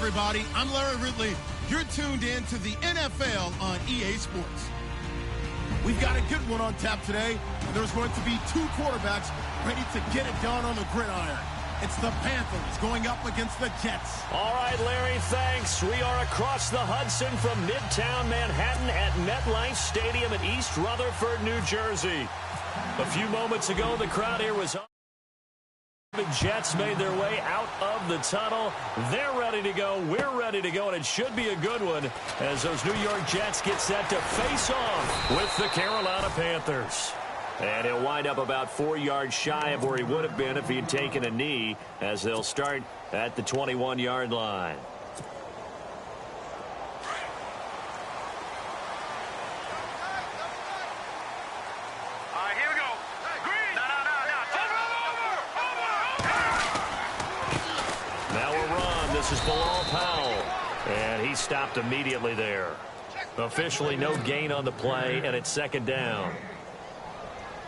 everybody. I'm Larry Ridley. You're tuned in to the NFL on EA Sports. We've got a good one on tap today. There's going to be two quarterbacks ready to get it done on the gridiron. It's the Panthers going up against the Jets. All right, Larry, thanks. We are across the Hudson from Midtown Manhattan at MetLife Stadium in East Rutherford, New Jersey. A few moments ago, the crowd here was up. The Jets made their way out of the tunnel. They're ready to go. We're ready to go, and it should be a good one as those New York Jets get set to face off with the Carolina Panthers. And he'll wind up about 4 yards shy of where he would have been if he had taken a knee, as they'll start at the 21-yard line. This is Bilal Powell, and he stopped immediately there. Officially no gain on the play, and it's second down.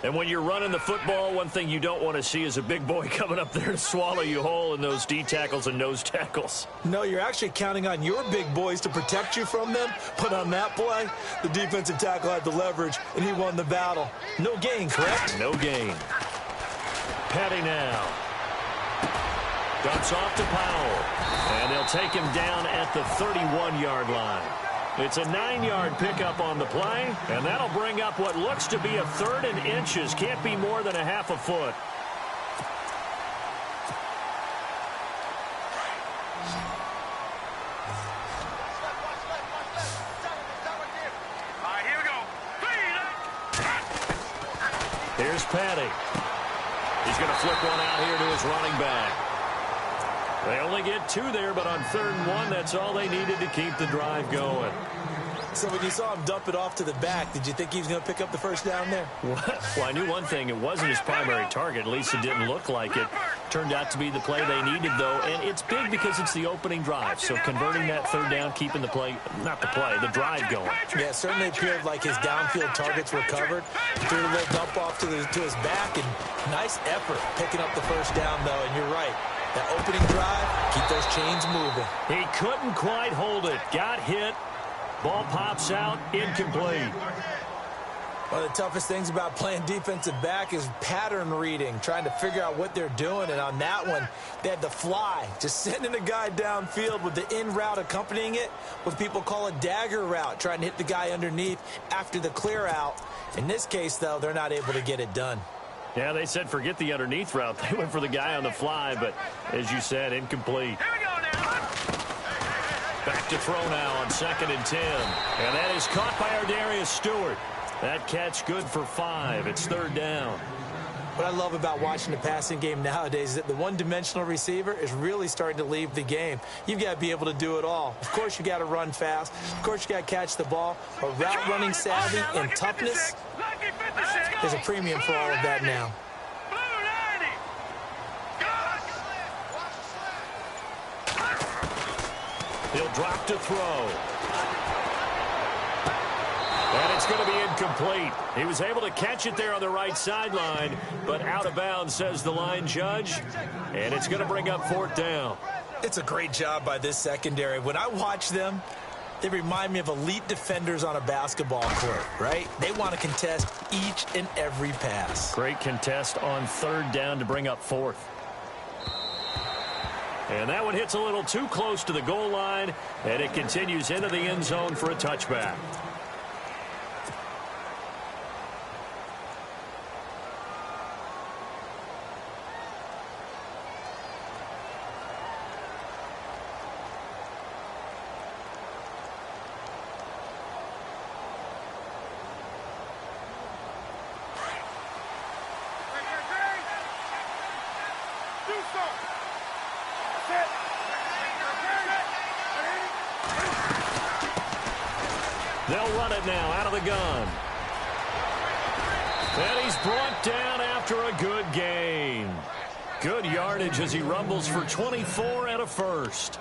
And when you're running the football, one thing you don't want to see is a big boy coming up there to swallow you whole in those D tackles and nose tackles. No, you're actually counting on your big boys to protect you from them. But on that play, the defensive tackle had the leverage, and he won the battle. No gain, correct? No gain. Petty now. Dumps off to Powell. And they'll take him down at the 31-yard line. It's a 9-yard pickup on the play, and that'll bring up what looks to be a 3rd and inches. Can't be more than a half a foot. All right, here we go. Here's Petty. He's going to flip one out here to his running back. They only get 2 there, but on 3rd and 1, that's all they needed to keep the drive going. So when you saw him dump it off to the back, did you think he was going to pick up the first down there? Well, I knew one thing. It wasn't his primary target. At least it didn't look like it. Turned out to be the play they needed, though. And it's big because it's the opening drive. So converting that 3rd down, keeping the play, not the play, the drive going. Yeah, it certainly appeared like his downfield targets were covered. Threw a little dump off to his back, and nice effort picking up the first down, though. And you're right. That opening drive, keep those chains moving. He couldn't quite hold it. Got hit. Ball pops out. Incomplete. One of the toughest things about playing defensive back is pattern reading, trying to figure out what they're doing. And on that one, they had the fly, just sending a guy downfield with the in route accompanying it, what people call a dagger route, trying to hit the guy underneath after the clear out. In this case, though, they're not able to get it done. Yeah, they said forget the underneath route. They went for the guy on the fly, but as you said, incomplete. Here we go now. Back to throw now on 2nd and 10. And that is caught by Ardarius Stewart. That catch good for 5. It's 3rd down. What I love about watching the passing game nowadays is that the one-dimensional receiver is really starting to leave the game. You've got to be able to do it all. Of course, you got to run fast. Of course, you got to catch the ball. But route running savvy and toughness, there's a premium for all of that now. He'll drop to throw. And it's going to be incomplete. He was able to catch it there on the right sideline, but out of bounds, says the line judge. And it's going to bring up 4th down. It's a great job by this secondary. When I watch them, they remind me of elite defenders on a basketball court, right? They want to contest each and every pass. Great contest on 3rd down to bring up 4th. And that one hits a little too close to the goal line, and it continues into the end zone for a touchback. They'll run it now out of the gun. And he's brought down after a good gain. Good yardage as he rumbles for 24 and a first.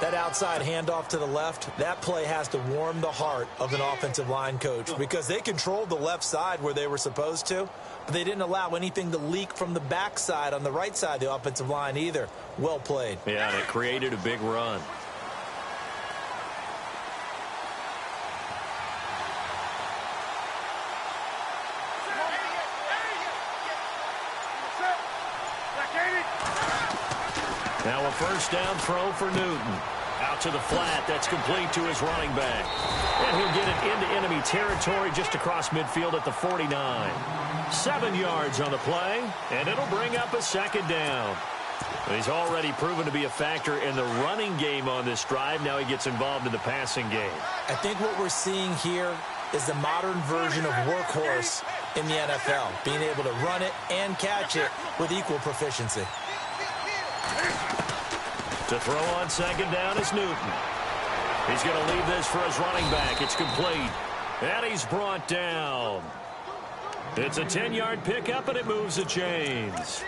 That outside handoff to the left, that play has to warm the heart of an offensive line coach because they controlled the left side where they were supposed to, but they didn't allow anything to leak from the backside on the right side of the offensive line either. Well played. Yeah, and it created a big run. Now a first down throw for Newton. Out to the flat. That's complete to his running back. And he'll get it into enemy territory just across midfield at the 49. 7 yards on the play, and it'll bring up a second down. He's already proven to be a factor in the running game on this drive. Now he gets involved in the passing game. I think what we're seeing here is the modern version of workhorse in the NFL, being able to run it and catch it with equal proficiency. To throw on second down is Newton. He's going to leave this for his running back. It's complete. And he's brought down. It's a 10-yard pickup, and it moves the chains.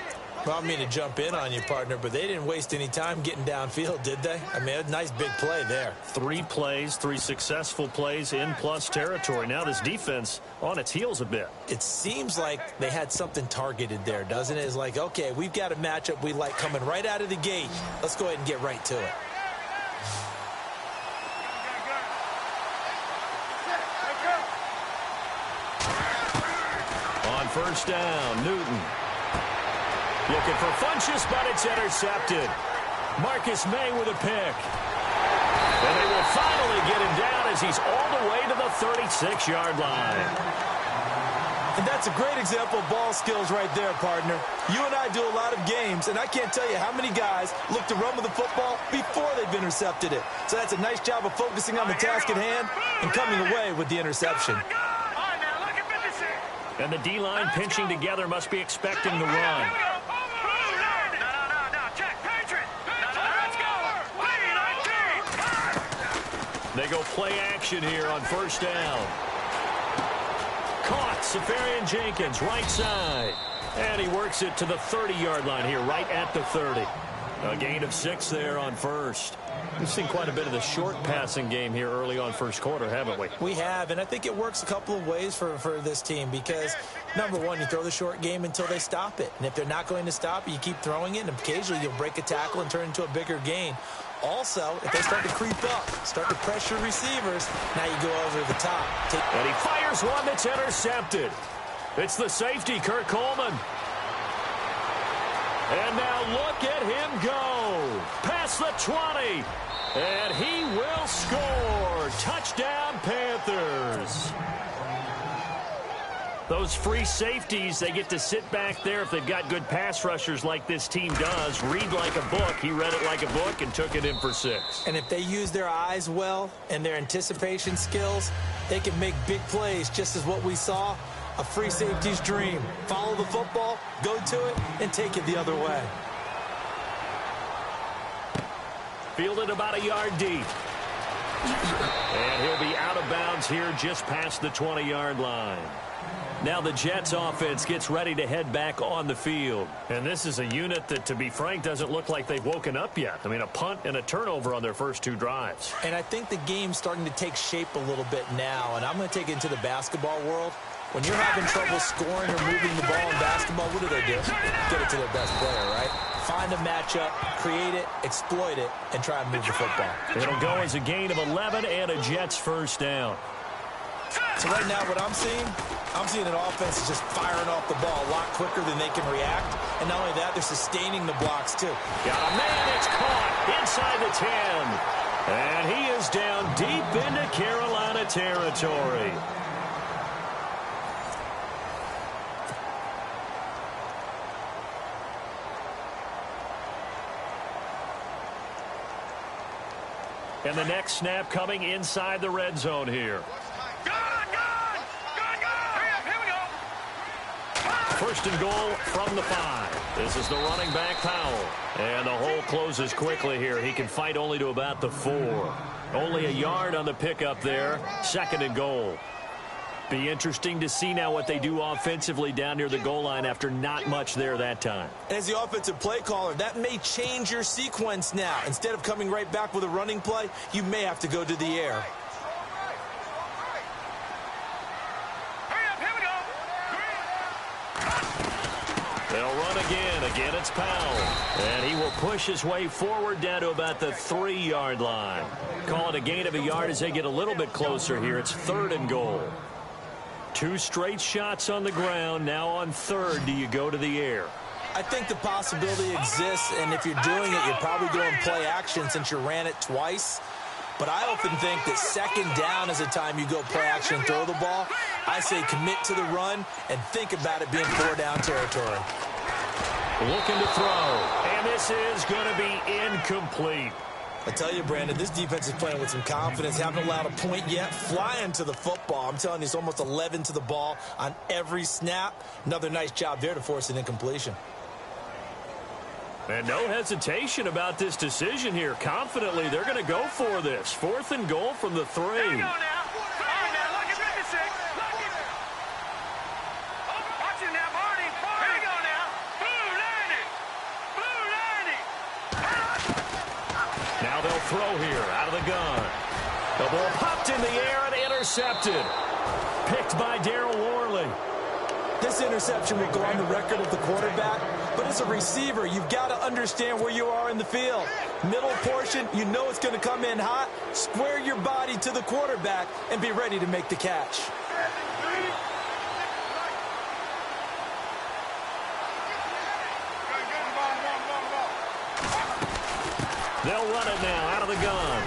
Well, I don't mean to jump in on you, partner, but they didn't waste any time getting downfield, did they? I mean, a nice big play there. 3 plays, 3 successful plays in plus territory. Now this defense on its heels a bit. It seems like they had something targeted there, doesn't it? It's like, okay, we've got a matchup we like coming right out of the gate. Let's go ahead and get right to it. On first down, Newton. Looking for Funchess, but it's intercepted. Marcus May with a pick. And they will finally get him down as he's all the way to the 36-yard line. And that's a great example of ball skills right there, partner. You and I do a lot of games, and I can't tell you how many guys look to run with the football before they've intercepted it. So that's a nice job of focusing on the task at hand and coming away with the interception. And the D-line pinching together must be expecting the run. They go play action here on first down. Caught, Safarian Jenkins, right side. And he works it to the 30-yard line here, right at the 30. A gain of 6 there on first. We've seen quite a bit of the short passing game here early on first quarter, haven't we? We have, and I think it works a couple of ways for this team because, number one, you throw the short game until they stop it. And if they're not going to stop it, you keep throwing it, and occasionally you'll break a tackle and turn it into a bigger gain. Also, if they start to creep up, start to pressure receivers, now you go over the top. And he fires one that's intercepted. It's the safety, Kurt Coleman. And now look at him go. Past the 20. And he will score. Touchdown, Panthers. Those free safeties, they get to sit back there if they've got good pass rushers like this team does. Read like a book. He read it like a book and took it in for 6. And if they use their eyes well and their anticipation skills, they can make big plays, just as what we saw. A free safety's dream. Follow the football, go to it, and take it the other way. Fielded about a yard deep. And he'll be out of bounds here just past the 20-yard line. Now the Jets offense gets ready to head back on the field. And this is a unit that, to be frank, doesn't look like they've woken up yet. I mean, a punt and a turnover on their first 2 drives. And I think the game's starting to take shape a little bit now. And I'm going to take it into the basketball world. When you're having trouble scoring or moving the ball in basketball, what do? Get it to their best player, right? Find a matchup, create it, exploit it, and try and move the football. It'll go as a gain of 11 and a Jets first down. So right now what I'm seeing an offense is just firing off the ball a lot quicker than they can react. And not only that, they're sustaining the blocks too. Got a man, it's caught inside the 10. And he is down deep into Carolina territory. And the next snap coming inside the red zone here. First and goal from the 5. This is the running back, Powell. And the hole closes quickly here. He can fight only to about the 4. Only a yard on the pickup there. Second and goal. Be interesting to see now what they do offensively down near the goal line after not much there that time. As the offensive play caller, that may change your sequence now. Instead of coming right back with a running play, you may have to go to the air. They'll run again. Again, it's Powell. And he will push his way forward down to about the 3-yard line. Call it a gain of a yard as they get a little bit closer here. It's 3rd and goal. 2 straight shots on the ground. Now on 3rd, do you go to the air? I think the possibility exists, and if you're doing it, you're probably doing play action since you ran it twice. But I often think that 2nd down is the time you go play action and throw the ball. I say commit to the run and think about it being 4-down territory. Looking to throw, and this is going to be incomplete. I tell you, Brandon, this defense is playing with some confidence. Haven't allowed a point yet. Flying to the football. I'm telling you, it's almost 11 to the ball on every snap. Another nice job there to force an incompletion. And no hesitation about this decision here. Confidently, they're going to go for this. 4th and goal from the 3. There you go now. All right, now, look at 56. Look at it. Watch it now, Barney. Here you go now. Blue 90. Now they'll throw here out of the gun. The ball popped in the air and intercepted. Picked by Darryl Worley. This interception will go on the record of the quarterback, but as a receiver, you've got to understand where you are in the field. Middle portion, you know it's going to come in hot. Square your body to the quarterback and be ready to make the catch. They'll run it now out of the gun.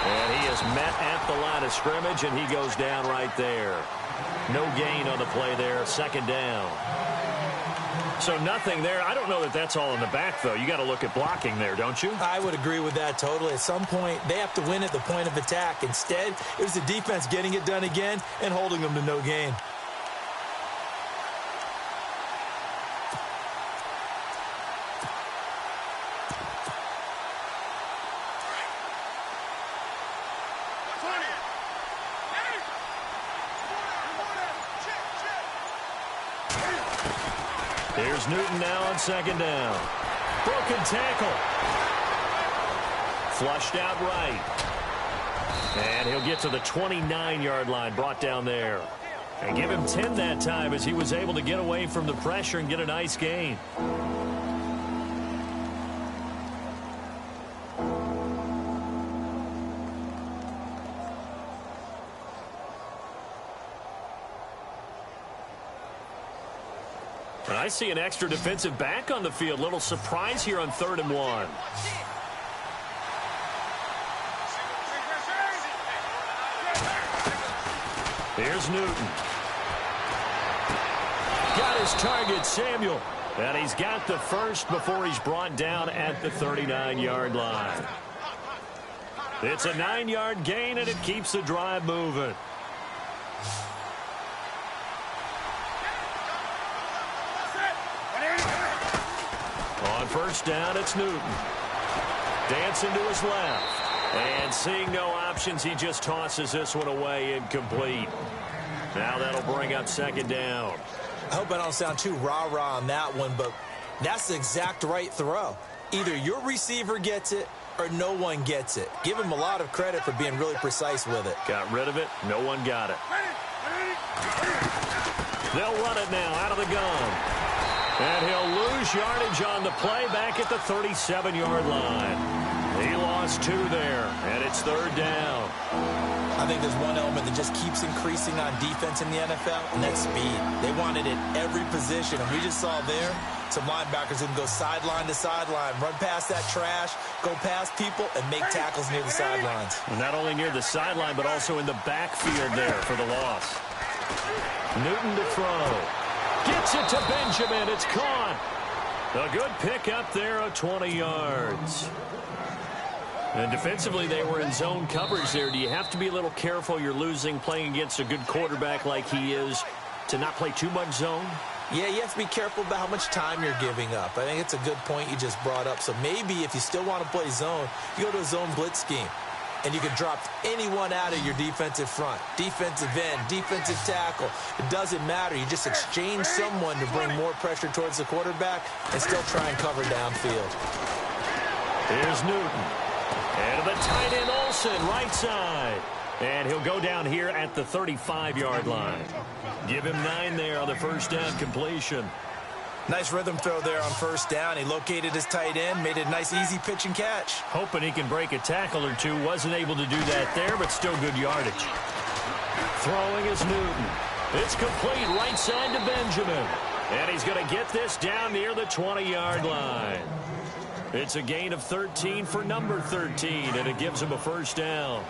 And he is met at the line of scrimmage, and he goes down right there. No gain on the play there, 2nd down. So nothing there. I don't know that that's all in the back, though. You got to look at blocking there, don't you? I would agree with that totally. At some point, they have to win at the point of attack. Instead, it was the defense getting it done again and holding them to no gain. Here's Newton now on 2nd down. Broken tackle. Flushed out right. And he'll get to the 29-yard line, brought down there. And give him 10 that time as he was able to get away from the pressure and get a nice gain. And I see an extra defensive back on the field. Little surprise here on 3rd and 1. Here's Newton. Got his target, Samuel. And he's got the first before he's brought down at the 39-yard line. It's a 9-yard gain, and it keeps the drive moving. On 1st down, it's Newton. Dancing to his left. And seeing no options, he just tosses this one away, incomplete. Now that'll bring up 2nd down. I hope I don't sound too rah-rah on that one, but that's the exact right throw. Either your receiver gets it or no one gets it. Give him a lot of credit for being really precise with it. Got rid of it. No one got it. They'll run it now out of the gun. And he'll lose yardage on the play back at the 37-yard line. He lost 2 there, and it's 3rd down. I think there's one element that just keeps increasing on defense in the NFL, and that's speed. They want it at every position, and we just saw there some linebackers who can go sideline to sideline, run past that trash, go past people, and make tackles near the sidelines. And not only near the sideline, but also in the backfield there for the loss. Newton to throw. Gets it to Benjamin. It's caught. A good pick up there of 20 yards. And defensively, they were in zone coverage there. Do you have to be a little careful? You're losing playing against a good quarterback like he is to not play too much zone? Yeah, you have to be careful about how much time you're giving up. I think it's a good point you just brought up. So maybe if you still want to play zone, you go to a zone blitz scheme. and you can drop anyone out of your defensive front. Defensive end, defensive tackle. It doesn't matter. You just exchange someone to bring more pressure towards the quarterback and still try and cover downfield. Here's Newton. And to the tight end Olsen, right side. And he'll go down here at the 35-yard line. Give him 9 there on the first down completion. Nice rhythm throw there on first down. He located his tight end, made a nice easy pitch and catch. Hoping he can break a tackle or two. Wasn't able to do that there, but still good yardage. Throwing is Newton. It's complete right side to Benjamin. And he's going to get this down near the 20-yard line. It's a gain of 13 for number 13, and it gives him a first down.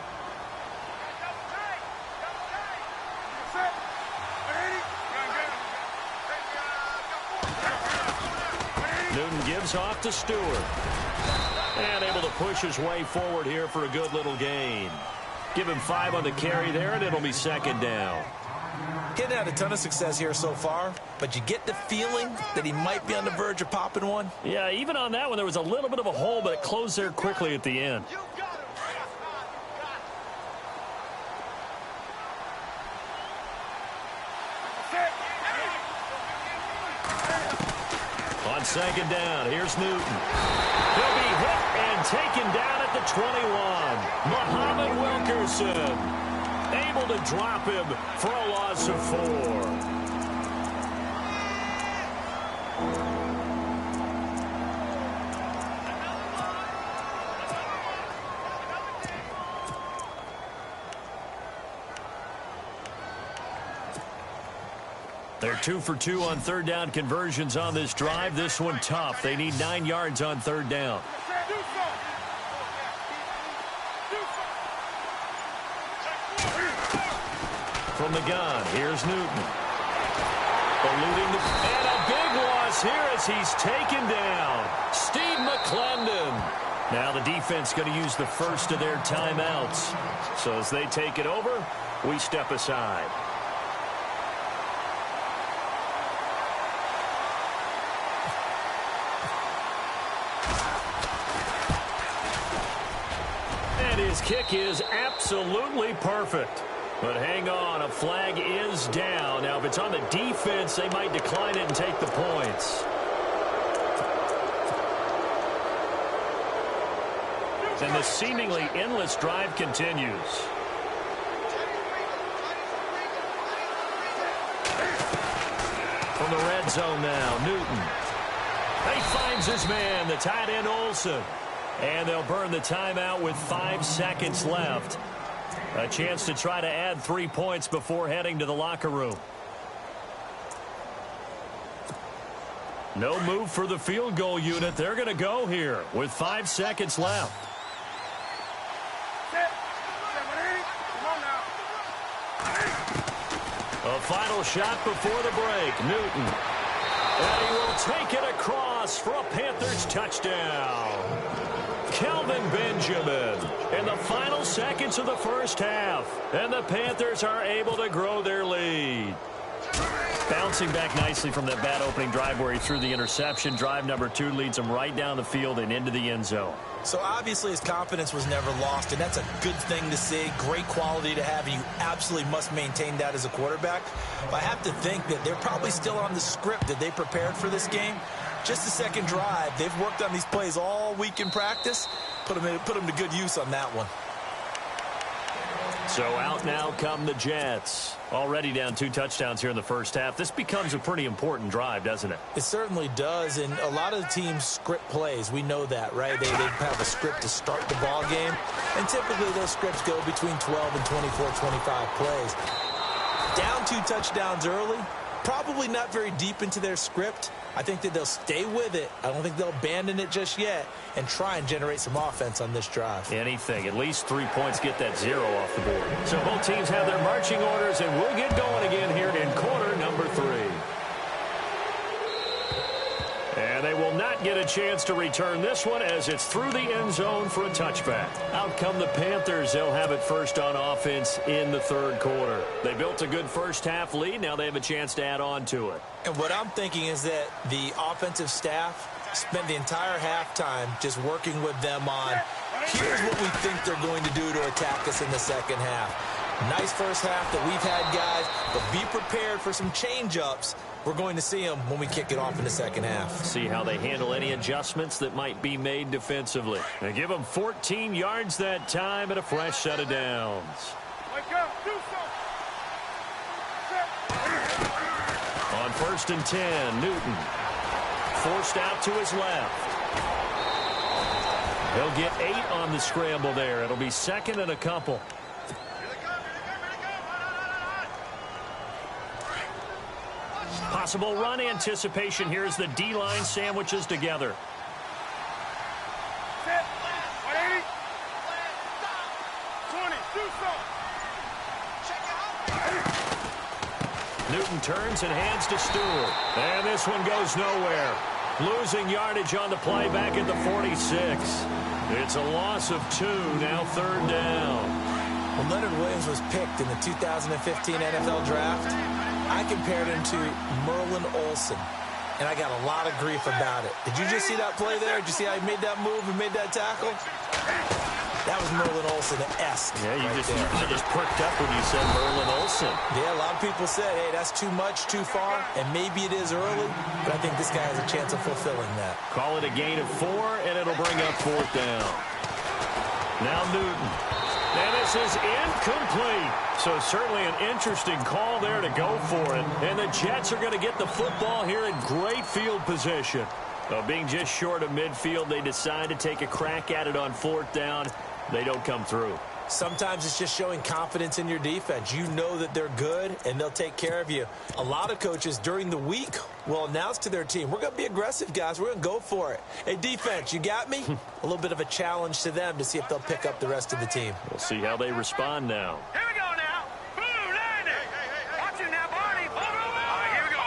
Newton gives off to Stewart. And able to push his way forward here for a good little gain. Give him 5 on the carry there, and it'll be second down. Getting had a ton of success here so far, but you get the feeling that he might be on the verge of popping one. Yeah, even on that one, there was a little bit of a hole, but it closed there quickly at the end. On second down, here's Newton. He'll be hit and taken down at the 21. Muhammad Wilkerson able to drop him for a loss of 4. They're 2 for 2 on third down conversions on this drive. This one tough. They need 9 yards on third down. From the gun, here's Newton. Eluding the, and a big loss here as he's taken down. Steve McClendon. Now the defense going to use the first of their timeouts. So as they take it over, we step aside. His kick is absolutely perfect. But hang on, a flag is down. Now, if it's on the defense, they might decline it and take the points. And the seemingly endless drive continues. From the red zone now, Newton. He finds his man, the tight end Olsen. And they'll burn the timeout with 5 seconds left. A chance to try to add 3 points before heading to the locker room. No move for the field goal unit. They're going to go here with 5 seconds left. A final shot before the break. Newton. And he will take it across for a Panthers touchdown. Kelvin Benjamin in the final seconds of the first half. And the Panthers are able to grow their lead. Bouncing back nicely from that bad opening drive where he threw the interception. Drive number 2 leads him right down the field and into the end zone. So obviously his confidence was never lost, and that's a good thing to see. Great quality to have, and you absolutely must maintain that as a quarterback. But I have to think that they're probably still on the script that they prepared for this game. Just the second drive. They've worked on these plays all week in practice. Put them to good use on that one. So out now come the Jets. Already down 2 touchdowns here in the first half. This becomes a pretty important drive, doesn't it? It certainly does, and a lot of the teams script plays. We know that, right? They have a script to start the ball game, and typically those scripts go between 12 and 24, 25 plays. Down 2 touchdowns early, probably not very deep into their script. I think that they'll stay with it. I don't think they'll abandon it just yet and try and generate some offense on this drive. Anything. At least 3 points, get that 0 off the board. So both teams have their marching orders, and we'll get going again here in quarter number 3. And they will not get a chance to return this one as it's through the end zone for a touchback. Out come the Panthers. They'll have it first on offense in the third quarter. They built a good first half lead. Now they have a chance to add on to it. And what I'm thinking is that the offensive staff spent the entire halftime just working with them on Here's what we think they're going to do to attack us in the second half. Nice first half that we've had, guys, but be prepared for some change-ups. We're going to see them when we kick it off in the second half. See how they handle any adjustments that might be made defensively. They give them 14 yards that time and a fresh set of downs. On 1st and 10, Newton forced out to his left. He'll get 8 on the scramble there. It'll be 2nd and a couple. Possible run anticipation here as the D-line sandwiches together. Newton turns and hands to Stewart. And this one goes nowhere. Losing yardage on the play back at the 46. It's a loss of 2, now 3rd down. When Leonard Williams was picked in the 2015 NFL Draft, I compared him to Merlin Olsen, and I got a lot of grief about it. Did you just see that play there? Did you see how he made that move and made that tackle? That was Merlin Olsen-esque. Yeah, you right just perked up when you said Merlin Olsen. Yeah, a lot of people said, hey, that's too much, too far, and maybe it is early, but I think this guy has a chance of fulfilling that. Call it a gain of 4, and it'll bring up 4th down. Now Newton. And this is incomplete. So certainly an interesting call there to go for it. And the Jets are going to get the football here in great field position. Being just short of midfield, they decide to take a crack at it on 4th down. They don't come through. Sometimes it's just showing confidence in your defense. You know that they're good, and they'll take care of you. A lot of coaches during the week will announce to their team, we're going to be aggressive, guys. We're going to go for it. Hey, defense, you got me? A little bit of a challenge to them to see if they'll pick up the rest of the team. We'll see how they respond now. Here we go now. Blue landing. Watch it now, Barney. All right, here we go.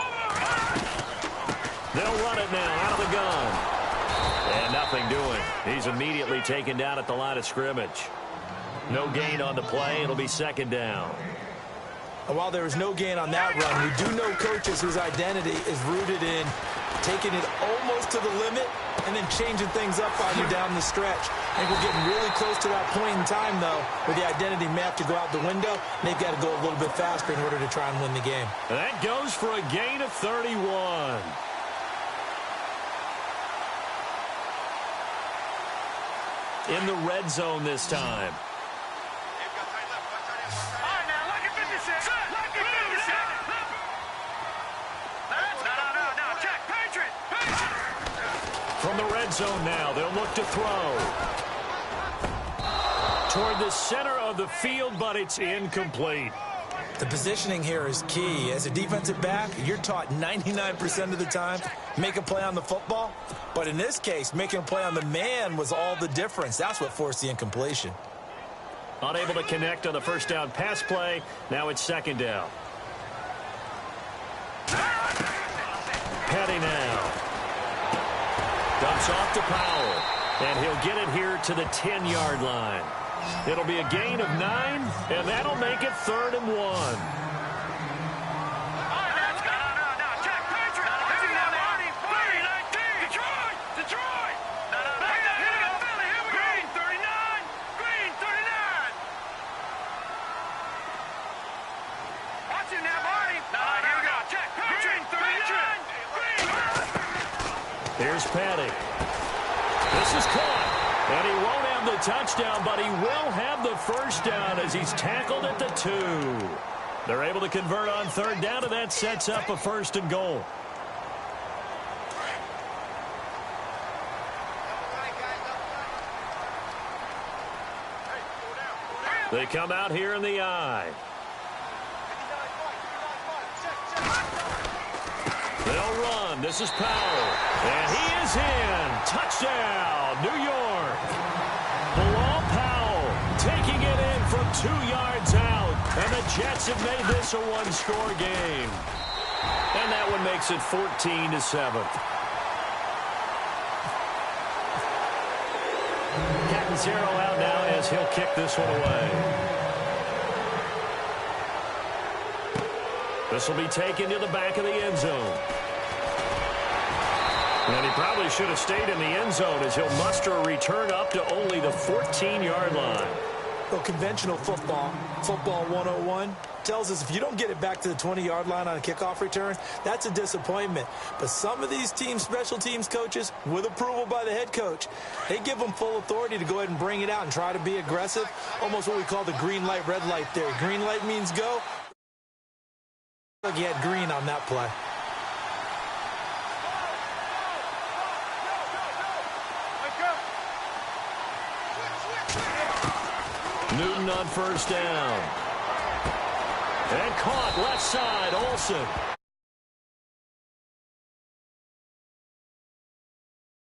They'll run it now out of the gun. And nothing doing. He's immediately taken down at the line of scrimmage. No gain on the play. It'll be 2nd down. And while there is no gain on that run, we do know coaches whose identity is rooted in taking it almost to the limit and then changing things up on you down the stretch. I think we're getting really close to that point in time, though, where the identity may have to go out the window. And they've got to go a little bit faster in order to try and win the game. And that goes for a gain of 31. In the red zone this time. From the red zone now, they'll look to throw. Toward the center of the field, but it's incomplete. The positioning here is key. As a defensive back, you're taught 99% of the time, make a play on the football. But in this case, making a play on the man was all the difference. That's what forced the incompletion. Unable to connect on the 1st down pass play. Now it's 2nd down. Petty now. Dumps off to Powell. And he'll get it here to the 10-yard line. It'll be a gain of 9, and that'll make it 3rd and 1. Here's Petty. This is caught. And he won't have the touchdown, but he will have the 1st down as he's tackled at the 2. They're able to convert on 3rd down, and that sets up a 1st and goal. They come out here in the eye. They'll run. This is Powell. And he is in. Touchdown, New York. Bilal Powell taking it in from 2 yards out. And the Jets have made this a one-score game. And that one makes it 14-7. Catanzaro out now as he'll kick this one away. This will be taken to the back of the end zone. And he probably should have stayed in the end zone as he'll muster a return up to only the 14-yard line. Well, conventional football 101, tells us if you don't get it back to the 20-yard line on a kickoff return, that's a disappointment. But some of these special teams coaches, with approval by the head coach, they give them full authority to go ahead and bring it out and try to be aggressive, almost what we call the green light, red light theory. Green light means go. Look, he had green on that play. Newton on first down. And caught left side, Olsen.